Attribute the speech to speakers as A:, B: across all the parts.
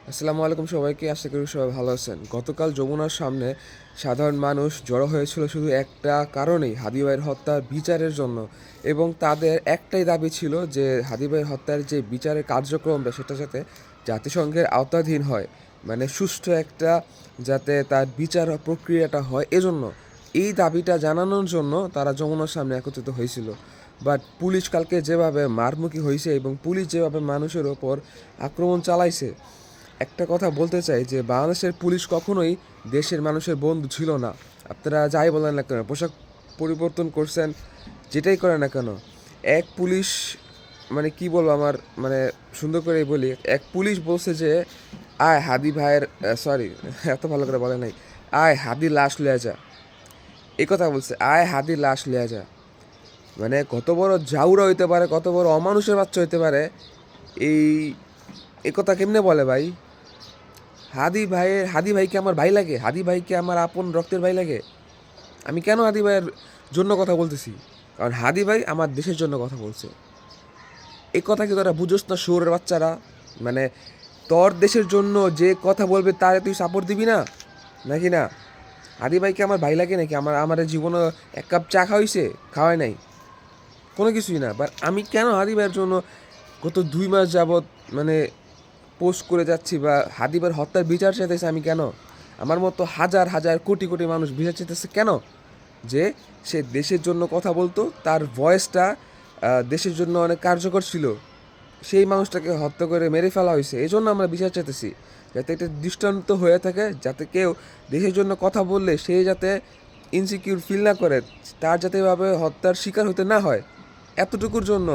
A: আসসালামু আলাইকুম সবাইকে, আশা করি সবাই ভালো আছেন। গতকাল যমুনার সামনে সাধারণ মানুষ জড়ো হয়েছিল শুধু একটা কারণেই, হাদি ভাইয়ের হত্যার বিচারের জন্য। এবং তাদের একটাই দাবি ছিল যে হাদি ভাইয়ের হত্যার যে বিচারের কার্যক্রমটা সেটা যাতে জাতিসংঘের আওতাধীন হয়, মানে সুষ্ঠু একটা যাতে তার বিচার প্রক্রিয়াটা হয়, এজন্য এই দাবিটা জানানোর জন্য তারা যমুনার সামনে একত্রিত হয়েছিল। বাট পুলিশ কালকে যেভাবে মারমুখী হয়েছে এবং পুলিশ যেভাবে মানুষের ওপর আক্রমণ চালাইছে, একটা কথা বলতে চাই যে বাংলাদেশের পুলিশ কখনোই দেশের মানুষের বন্ধু ছিল না। আপনারা যাই বলেন না কেন, পোশাক পরিবর্তন করছেন, যেটাই করেন না কেন, এক পুলিশ, মানে কি বলবো, আমার মানে সুন্দর করেই বলি, এক পুলিশ বলছে যে আয় হাদি ভাইয়ের, সরি এত ভালো করে বলে নাই, আয় হাদি লাশ লিয়া যা। এই কথা বলছে, আয় হাদি লাশ লিয়া যা। মানে কত বড় জাউরা হইতে পারে, কত বড় অমানুষের বাচ্চা হইতে পারে, এই এই কথা কেমনে বলে ভাই? হাদি ভাইকে আমার ভাই লাগে? হাদি ভাইকে আমার আপন রক্তের ভাই লাগে? আমি কেন হাদি ভাইয়ের জন্য কথা বলতেছি? কারণ হাদি ভাই আমার দেশের জন্য কথা বলছে। এই কথা কি তোরা বুঝোস না শুয়োরের বাচ্চারা? মানে তোর দেশের জন্য যে কথা বলবে তারে তুই সাপোর্ট দিবি না, নাকি না? হাদি ভাইকে আমার ভাই লাগে নাকি? আমার জীবনে এক কাপ চা খাওয়াইছে? খাওয়াই নাই, কোনো কিছুই না। বাট আমি কেন হাদি ভাইয়ের জন্য গত 2 মাস যাবৎ মানে পোস্ট করে যাচ্ছি, বা হাদিবার হত্যার বিচার চাইতেছে? আমি কেন? আমার মতো হাজার হাজার কোটি কোটি মানুষ বিচার চাইতেছে কেন? যে সে দেশের জন্য কথা বলতো, তার ভয়েসটা দেশের জন্য অনেক কার্যকর ছিল, সেই মানুষটাকে হত্যা করে মেরে ফেলা হয়েছে। এই জন্য আমরা বিচার চাইতেছি, যাতে এটা দৃষ্টান্ত হয়ে থাকে, যাতে কেউ দেশের জন্য কথা বললে সে যাতে ইনসিকিউর ফিল না করে, তার যাতে এভাবে হত্যার শিকার হতে না হয়, এতটুকুর জন্য।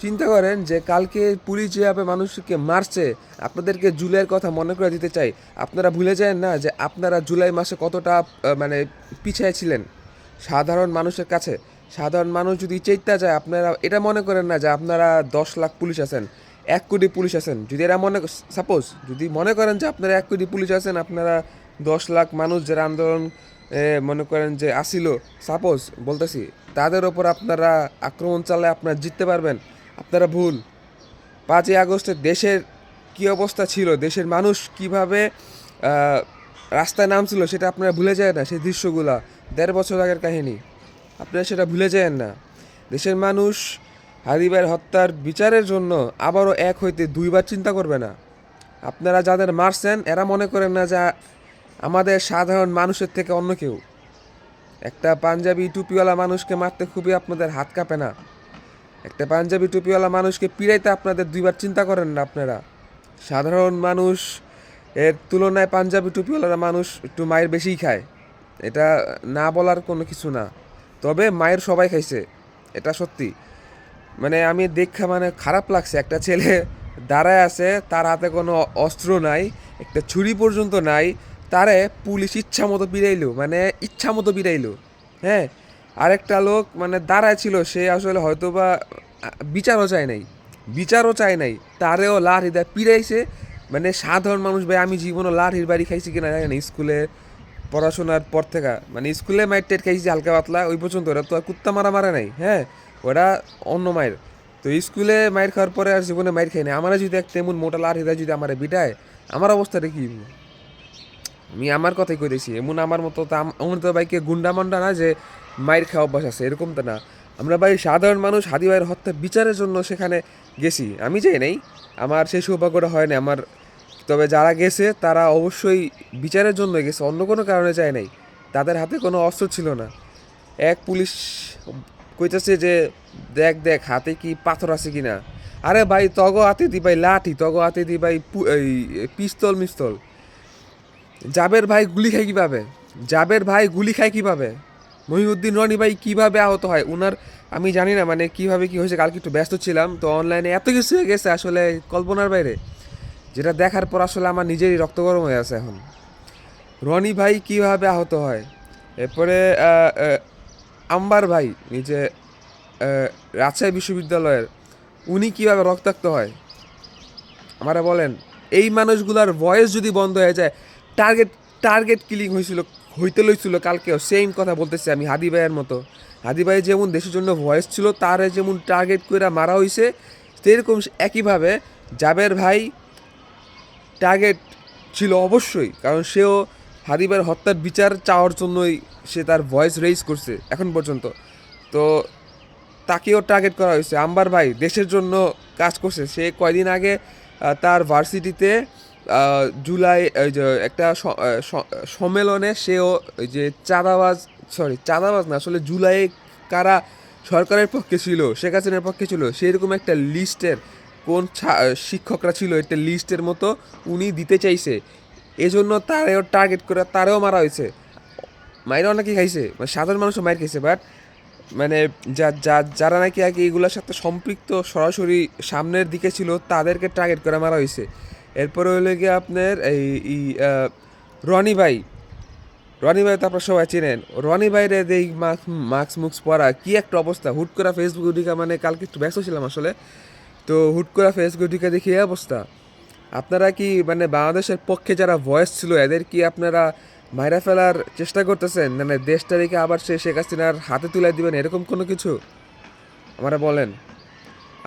A: চিন্তা করেন যে কালকে পুলিশ যেভাবে মানুষকে মারছে, আপনাদেরকে জুলাইয়ের কথা মনে করে দিতে চাই। আপনারা ভুলে যায় না যে আপনারা জুলাই মাসে কতটা মানে পিছিয়ে ছিলেন সাধারণ মানুষের কাছে। সাধারণ মানুষ যদি চেইতা যায়, আপনারা এটা মনে করেন না যে আপনারা 10 লাখ পুলিশ আছেন, 1 কোটি পুলিশ আছেন। যদি এরা সাপোজ যদি মনে করেন যে আপনারা 1 কোটি পুলিশ আছেন, আপনারা 10 লাখ মানুষ যারা আন্দোলন মনে করেন যে আসিল, সাপোজ বলতেছি, তাদের ওপর আপনারা আক্রমণ চালায় আপনারা জিততে পারবেন, আপনারা ভুল। 5ই আগস্টে দেশের কী অবস্থা ছিল, দেশের মানুষ কিভাবে রাস্তায় নামছিল, সেটা আপনারা ভুলে যায় না। সেই দৃশ্যগুলা 1.5 বছর আগের কাহিনী, আপনারা সেটা ভুলে যায় না। দেশের মানুষ হাদি ভাইয়ের হত্যার বিচারের জন্য আবারও এক হইতে 2বার চিন্তা করবে না। আপনারা যাদের মারছেন এরা মনে করেন না যে আমাদের সাধারণ মানুষের থেকে অন্য কেউ। একটা পাঞ্জাবি টুপিওয়ালা মানুষকে মারতে খুবই আপনাদের হাত কাঁপে না? একটা পাঞ্জাবি টুপিওয়ালা মানুষকে পিড়াইতে আপনাদের 2বার চিন্তা করেন না আপনারা? সাধারণ মানুষ এর তুলনায় পাঞ্জাবি টুপিওয়ালা মানুষ একটু মায়ের বেশিই খায়, এটা না বলার কোনো কিছু না। তবে মায়ের সবাই খাইছে, এটা সত্যি। মানে আমি দেখা মানে খারাপ লাগছে, একটা ছেলে দাঁড়ায় আছে, তার হাতে কোনো অস্ত্র নাই, একটা ছুরি পর্যন্ত নাই, তারে পুলিশ ইচ্ছা মতো পিড়াইলো, মানে ইচ্ছা মতো পিড়াইলো। হ্যাঁ, আরেকটা লোক মানে দাঁড়ায় ছিল, সে আসলে হয়তো বা বিচারও চায় নাই, বিচারও চায় নাই, তারেও লাঠি দেয় পিড়াইছে। মানে সাধারণ মানুষ ভাই, আমি জীবনও লাঠির বাড়ি খাইছি কিনা জানি না, স্কুলে পড়াশোনার পর থেকে, মানে স্কুলে মাইর টেট খাইছি হালকা পাতলা, ওই পর্যন্ত। ওরা তো আর কুত্তা মারা মারা নাই, হ্যাঁ, ওরা অন্য মায়ের। তো স্কুলে মাইর খাওয়ার পরে আর জীবনে মাইর খাই না। আমার যদি একটা এমন মোটা লাঠি দেয়, যদি আমার বিটায়, আমার অবস্থাটা কি? আমি আমার কথাই কইতেছি, এমন আমার মতো তো আমার তো ভাইকে গুন্ডা মান্ডা না যে মায়ের খাওয়া অভ্যাস আছে, এরকম তো না। আমরা ভাই সাধারণ মানুষ হাদি ভাইয়ের হত্যা বিচারের জন্য সেখানে গেছি, আমি যাই নাই, আমার সেই সৌভাগ্যটা হয় না আমার। তবে যারা গেছে তারা অবশ্যই বিচারের জন্য গেছে, অন্য কোনো কারণে যায় নাই। তাদের হাতে কোনো অস্ত্র ছিল না। এক পুলিশ কইতেছে যে দেখ দেখ হাতে কি পাথর আছে কিনা। আরে ভাই, তগ হাতে দি ভাই লাঠি, তগ হাতে দি ভাই এই পিস্তল মিস্তল। জাবের ভাই গুলি খায় কিভাবে? জাবের ভাই গুলি খায় কিভাবে? মহিউদ্দিন রনি ভাই কিভাবে আহত হয় উনার, আমি জানি না, মানে কিভাবে কি হয়েছে। কালকে একটু ব্যস্ত ছিলাম, তো অনলাইনে এত কিছু হয়ে গেছে আসলে কল্পনার বাইরে, যেটা দেখার পর আসলে আমার নিজেরই রক্ত গরম হয়ে আছে এখন। রনি ভাই কিভাবে আহত হয়, এরপরে আম্বার ভাই নিজে রাজশাহী বিশ্ববিদ্যালয়ের, উনি কিভাবে রক্তাক্ত হয় আমারা বলেন। এই মানুষগুলার ভয়েস যদি বন্ধ হয়ে যায়, টার্গেট টার্গেট কিলিং হইতে লইছিল কালকেও, সেম কথা বলতেছি আমি। হাদি ভাইয়ের মতো, হাদি ভাই যেমন দেশের জন্য ভয়েস ছিল, তার যেমন টার্গেট করে মারা হয়েছে, সেরকম একইভাবে জাবের ভাই টার্গেট ছিল অবশ্যই, কারণ সেও হাদি ভাইয়ের হত্যার বিচার চাওয়ার জন্যই সে তার ভয়েস রেইজ করছে এখন পর্যন্ত। তো তাকেও টার্গেট করা হয়েছে। আম্বার ভাই দেশের জন্য কাজ করছে। সে কয়দিন আগে তার ভার্সিটিতে জুলাই ওই যে একটা সম্মেলনে সেও ওই যে চাঁদাবাজ না, আসলে জুলাই কারা সরকারের পক্ষে ছিল, শেখ হাসিনার পক্ষে ছিল, সেরকম একটা লিস্টের কোন শিক্ষকরা ছিল একটা লিস্টের মতো উনি দিতে চাইছে। এজন্য তারেও টার্গেট করে তারেও মারা হয়েছে। মাইরা অনেকে খাইছে, মানে সাধারণ মানুষও মাইর খাইছে, বাট মানে যারা নাকি আগে এগুলোর সাথে সম্পৃক্ত সরাসরি সামনের দিকে ছিল তাদেরকে টার্গেট করে মারা হয়েছে। এরপরে হইলে গিয়ে আপনার এই রনি ভাই রনি ভাই তো আপনার সবাই চেনেন। রনি ভাইরে এই মাস্ক মুক্স পরা কি একটা অবস্থা, হুট করে ফেসবুকে ঢুকা, মানে কালকে একটু ব্যস্ত ছিলাম আসলে, তো হুট করে ফেসবুকে ঢুকে দেখি এই অবস্থা। আপনারা কি মানে বাংলাদেশের পক্ষে যারা ভয়েস ছিল এদের কি আপনারা মাইরা ফেলার চেষ্টা করতেছেন, মানে দেশটা রেখে আবার সে শেখ হাসিনার হাতে তুলে দিবেন এরকম কোনো কিছু আমরা বলেন?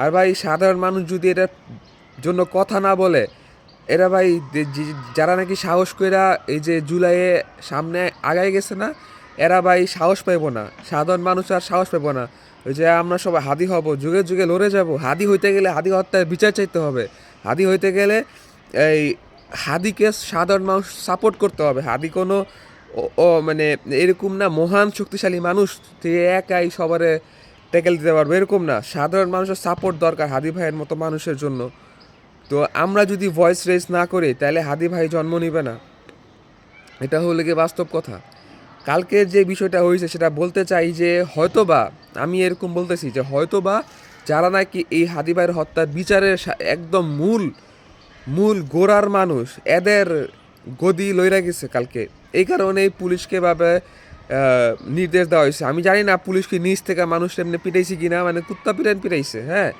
A: আর ভাই সাধারণ মানুষ যদি এটার জন্য কথা না বলে, এরা ভাই যারা নাকি সাহস কইরা এই যে জুলাইয়ে সামনে আগায় গেছে না, এরা ভাই সাহস পাইব না, সাধারণ মানুষ আর সাহস পাইব না। ওই যে আমরা সবাই হাদি হব, যুগে যুগে লড়ে যাব, হাদি হইতে গেলে হাদি হত্যার বিচার চাইতে হবে, হাদি হইতে গেলে এই হাদিকে সাধারণ মানুষ সাপোর্ট করতে হবে। হাদি কোনো মানে এরকম না মহান শক্তিশালী মানুষ যে একাই সবারে ট্যাকেল দিতে পারবে, এরকম না, সাধারণ মানুষের সাপোর্ট দরকার হাদি ভাইয়ের মতো মানুষের জন্য। তো আমরা যদি ভয়েস রেজ না করি তাহলে হাদি ভাই জন্ম নিবে না, এটা হলে গিয়ে বাস্তব কথা। কালকের যে বিষয়টা হয়েছে সেটা বলতে চাই যে হয়তোবা আমি এরকম বলতেছি যে হয়তোবা যারা নাকি এই হাদি ভাইয়ের হত্যার বিচারের একদম মূল গোড়ার মানুষ, এদের গদি লইরা গেছে কালকে, এই কারণেই পুলিশকে ভাবে নির্দেশ দেওয়া হয়েছে। আমি জানি না পুলিশকে নিচ থেকে মানুষ এমনি পিটাইছে কিনা, মানে কুত্তা পিটাইছে, হ্যাঁ।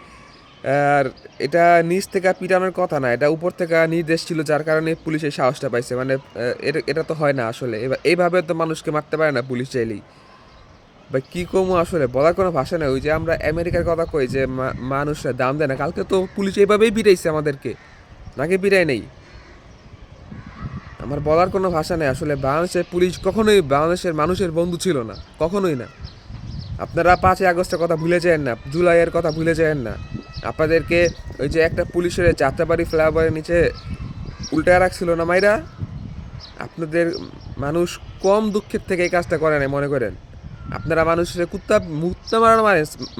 A: আর এটা নিচ থেকে পিটানোর কথা না, এটা উপর থেকে নির্দেশ ছিল, যার কারণে পুলিশ এই সাহসটা পাইছে। মানে এটা তো হয় না আসলে, এইভাবে তো মানুষকে মারতে পারে না পুলিশ চাইলেই। বা কী কমু আসলে বলার কোনো ভাষা নেই। ওই যে আমরা আমেরিকার কথা কই যে মানুষরা দাম দেয় না, কালকে তো পুলিশ এইভাবেই পিটাইছে আমাদেরকে, নাকি পিটাই নেই। আমার বলার কোনো ভাষা নেই আসলে। বাংলাদেশের পুলিশ কখনোই বাংলাদেশের মানুষের বন্ধু ছিল না, কখনোই না। আপনারা 5ই আগস্টের কথা ভুলে যায়েন না, জুলাইয়ের কথা ভুলে যায়েন না। আপনাদেরকে ওই যে একটা পুলিশের যাত্রাবাড়ি ফ্লাইওভারের নিচে উল্টায় রাখছিল না মাইরা, আপনাদের মানুষ কম দুঃখের থেকে এই কাজটা করে নাই মনে করেন। আপনারা মানুষের মুক্তা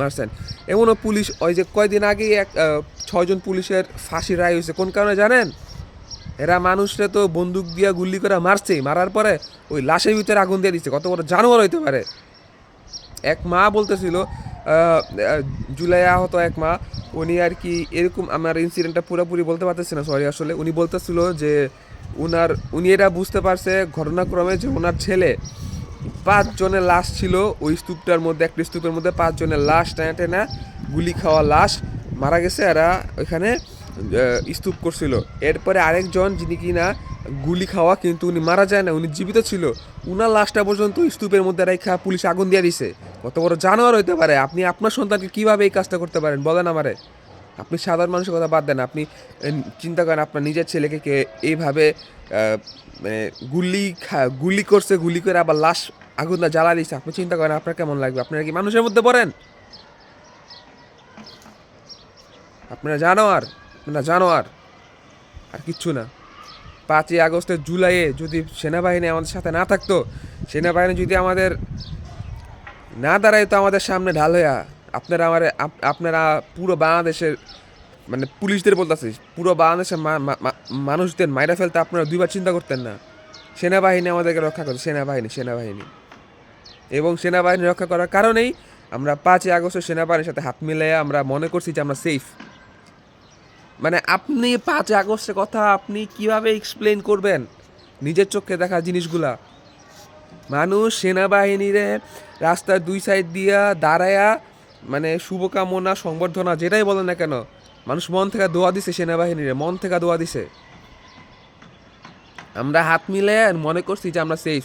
A: মারছেন। এমনও পুলিশ ওই যে কয়দিন আগেই 6জন পুলিশের ফাঁসি রায় হয়েছে, কোন কারণে জানেন? এরা মানুষরা তো বন্দুক দিয়া গুলি করে মারছেই, মারার পরে ওই লাশের ভিতরে আগুন দিয়ে দিচ্ছে। কত বড় জানোয়ার হইতে পারে। এক মা বলতেছিল, জুলাই আহত এক মা, উনি আর কি এরকম, আমার ইনসিডেন্টটা পুরোপুরি বলতে পারতেছি না, সরি আসলে। উনি বলতেছিল যে উনি এটা বুঝতে পারছে ঘটনাক্রমে যে ওনার ছেলে 5 জনের লাশ ছিল ওই স্তূপটার মধ্যে, একটা স্তূপের মধ্যে 5 জনের লাশ টেনা গুলি খাওয়া লাশ মারা গেছে, এরা ওইখানে স্তূপ করছিল। এরপরে আরেকজন যিনি কিনা গুলি খাওয়া, কিন্তু উনি মারা যায় না, উনি জীবিত ছিল, উনার লাশটা পর্যন্ত স্তূপের মধ্যে রেখা পুলিশ আগুন দিয়ে দিছে। কত বড় জানোয়ার হইতে পারে! আপনি আপনার সন্তানকে কীভাবে এই কাজটা করতে পারেন বলেন আমারে? আপনি সাধারণ মানুষের কথা বাদ দেন, আপনি চিন্তা করেন আপনার নিজের ছেলেকে কে এইভাবে মানে গুলি করছে, গুলি করে আবার লাশ আগুন জ্বালা দিচ্ছে। আপনি চিন্তা করেন আপনার কেমন লাগবে? আপনারা কি মানুষের মধ্যে পড়েন? আপনারা জানোয়ার আর কিচ্ছু না। 5ই আগস্টের জুলাইয়ে যদি সেনাবাহিনী আমাদের সাথে না থাকতো, সেনাবাহিনী যদি আমাদের না দাঁড়াইতো আমাদের সামনে ঢাল হইয়া, আপনারা পুরো বাংলাদেশের মানে পুলিশদের বলতেছি, পুরো বাংলাদেশের মানুষদের মাইরা ফেলতে আপনারা দুইবার চিন্তা করতেন না। সেনাবাহিনী আমাদেরকে রক্ষা করতো, সেনাবাহিনী। এবং সেনাবাহিনী রক্ষা করার কারণেই আমরা 5ই আগস্টের সেনাবাহিনীর সাথে হাত মিলিয়ে আমরা মনে করছি যে আমরা সেফ। মানে আপনি 5ই আগস্টের কথা আপনি কিভাবে এক্সপ্লেন করবেন নিজের চোখে দেখা জিনিসগুলা? মানুষ সেনাবাহিনীরে রাস্তার 2 সাইড দিয়া দাঁড়ায়া মানে শুভকামনা সংবর্ধনা যেটাই বলেন না কেন, মানুষ মন থেকে দোয়া দিছে, সেনাবাহিনীরে মন থেকে দোয়া দিছে। আমরা হাত মিলে মনে করছি যে আমরা সেফ।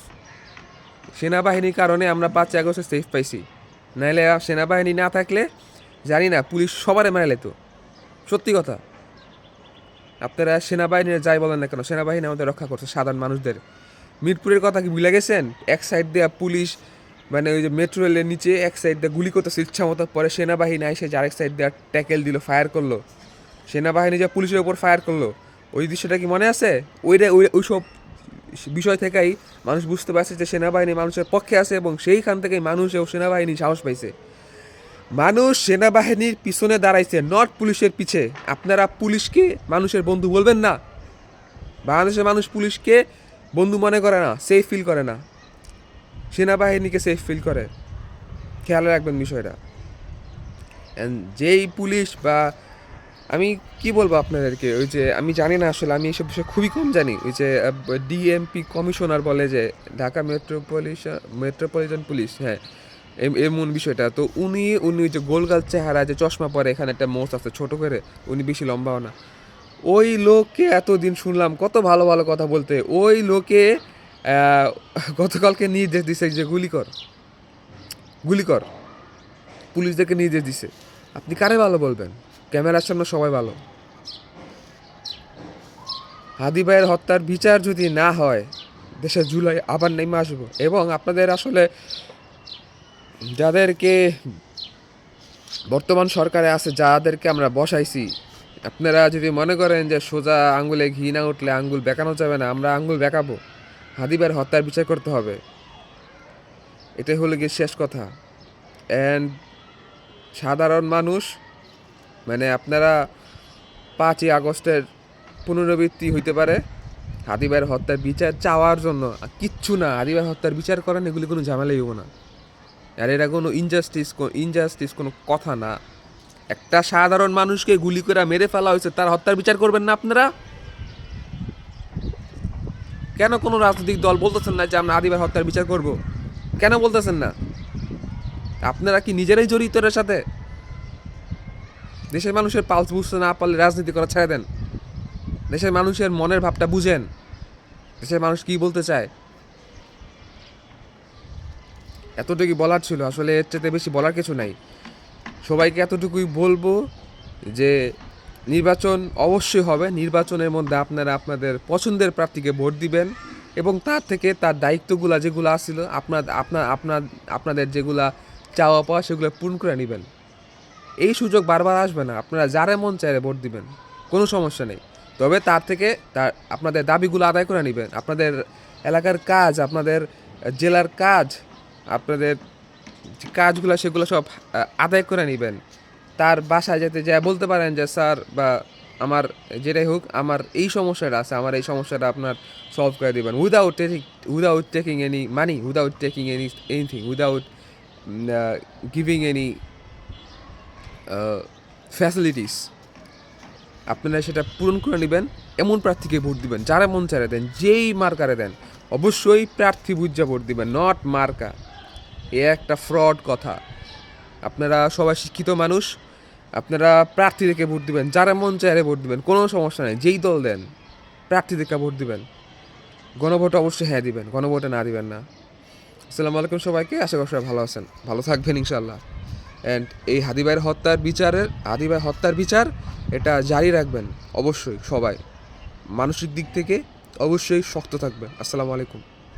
A: সেনাবাহিনীর কারণে আমরা 5ই আগস্টে সেফ পাইছি, নাইলে সেনাবাহিনী না থাকলে জানি না পুলিশ সবারে মেরে লেতো, সত্যি কথা। আপনারা সেনাবাহিনীর যাই বলেন না কেন, সেনাবাহিনী আমাদের রক্ষা করছে সাধারণ মানুষদের। মিরপুরের কথা কি ভুলে গেছেন? এক সাইড দিয়ে পুলিশ মানে ওই যে মেট্রো রেলের নিচে এক সাইড দিয়ে গুলি করতেছে ইচ্ছা মতো, পরে সেনাবাহিনী এসে যে আরেক সাইড দিয়ে ট্যাকেল দিল, ফায়ার করলো, সেনাবাহিনী যে পুলিশের ওপর ফায়ার করলো, ওই দৃশ্যটা কি মনে আছে? ওই সব বিষয় থেকেই মানুষ বুঝতে পারছে যে সেনাবাহিনী মানুষের পক্ষে আছে, এবং সেইখান থেকেই মানুষ ও সেনাবাহিনী সাহস পাইছে। মানুষ সেনাবাহিনীর পিছনে দাঁড়াইছে, নট পুলিশের পিছে। আপনারা পুলিশকে মানুষের বন্ধু বলবেন না। বাংলাদেশের মানুষ পুলিশকে বন্ধু মনে করে না, সেফ ফিল করে না, সেনাবাহিনীকে সেফ ফিল করে। খেয়াল রাখবেন বিষয়টা। যেই পুলিশ বা আমি কি বলবো আপনাদেরকে, ওই যে আমি জানি না আসলে, আমি এইসব বিষয়ে খুবই কম জানি। ওই যে ডিএমপি কমিশনার বলে যে ঢাকা মেট্রোপলিটন পুলিশ, হ্যাঁ এমন বিষয়টা। তো উনি ওই যে গোলগাল চেহারা, যে চশমা পরে, এখানে একটা মোচ আছে ছোট করে, উনি বেশি লম্বাও না। ওই লোককে এতদিন শুনলাম কত ভালো ভালো কথা বলতে, ওই লোকে গতকালকে নির্দেশ দিছে যে গুলি কর, পুলিশদেরকে নির্দেশ দিছে। আপনি কারে ভালো বলবেন? ক্যামেরার সামনে সবাই ভালো। হাদি ভাইয়ের হত্যার বিচার যদি না হয়, দেশে জুলাই আবার নেমে আসবো। এবং আপনাদের আসলে যাদেরকে বর্তমান সরকারে আছে, যাদেরকে আমরা বসাইছি, আপনারা যদি মনে করেন যে সোজা আঙ্গুলে ঘি না উঠলে আঙ্গুল বেঁকানো যাবে না, আমরা আঙ্গুল বেঁকাবো। হাদি ভাইয়ের হত্যার বিচার করতে হবে, এটাই হলো গিয়ে শেষ কথা। অ্যান্ড সাধারণ মানুষ মানে আপনারা 5ই আগস্টের পুনরাবৃত্তি হইতে পারে, হাদি ভাইয়ের হত্যার বিচার চাওয়ার জন্য, কিচ্ছু না। হাদি ভাইয়ের হত্যার বিচার করেন, এগুলি কোনো ঝামেলাই হবো না। আর এটা কোনো ইনজাস্টিস কোনো কথা না। একটা সাধারণ মানুষকে গুলি করে মেরে ফেলা হয়েছে, তার হত্যার বিচার করবেন না আপনারা? কেন কোনো রাজনৈতিক দল বলতেছেন না যে আমরা হাদি ভাইয়ের হত্যার বিচার করব? কেন বলতেছেন না? আপনারা কি নিজেরাই জড়িত এর সাথে? দেশের মানুষের পালস বুঝতে না পারলে রাজনীতি করা ছেড়ে দেন। দেশের মানুষের মনের ভাবটা বুঝেন, দেশের মানুষ কি বলতে চায়। এতটুকুই বলার ছিল, আসলে এর চাইতে বেশি বলার কিছু নাই। সবাইকে এতটুকুই বলবো যে নির্বাচন অবশ্যই হবে, নির্বাচনের মধ্যে আপনারা আপনাদের পছন্দের প্রার্থীকে ভোট দিবেন, এবং তার থেকে তার দায়িত্বগুলো যেগুলো আসছিল আপনাদের যেগুলা চাওয়া পাওয়া, সেগুলো পূরণ করে নেবেন। এই সুযোগ বারবার আসবে না। আপনারা যারা মন চাইলে ভোট দিবেন, কোনো সমস্যা নেই। তবে তার থেকে আপনাদের দাবিগুলো আদায় করে নেবেন। আপনাদের এলাকার কাজ, আপনাদের জেলার কাজ, আপনাদের যে কাজগুলো সেগুলো সব আদায় করে নেবেন। তার বাসায় যেতে যা বলতে পারেন যে স্যার বা আমার যেটাই হোক, আমার এই সমস্যাটা আছে, আমার এই সমস্যাটা আপনার সলভ করে দেবেন, without taking any money, without taking anything, without giving any facilities. আপনারা সেটা পূরণ করে নেবেন। এমন প্রার্থীকে ভোট দিবেন, যারা মন চারে দেন, যেই মার্কারে দেন, অবশ্যই প্রার্থী বুঝা ভোট দিবেন, নট মার্কা। এ একটা ফ্রড কথা। আপনারা সবাই শিক্ষিত মানুষ, আপনারা প্রার্থী দেখে ভোট দিবেন, যারা মন চায় ভোট দিবেন, কোনো সমস্যা নেই। যেই দল দেন, প্রার্থী দেখে ভোট দিবেন। গণভোট অবশ্যই হ্যাঁ দিবেন, গণভোটে না দিবেন না। আসসালামু আলাইকুম সবাইকে, আশা করি সবাই ভালো আছেন, ভালো থাকবেন ইনশাল্লাহ। অ্যান্ড এই হাদি ভাইয়ের হত্যার বিচার এটা জারি রাখবেন অবশ্যই। সবাই মানসিক দিক থেকে অবশ্যই শক্ত থাকবেন। আসসালামু আলাইকুম।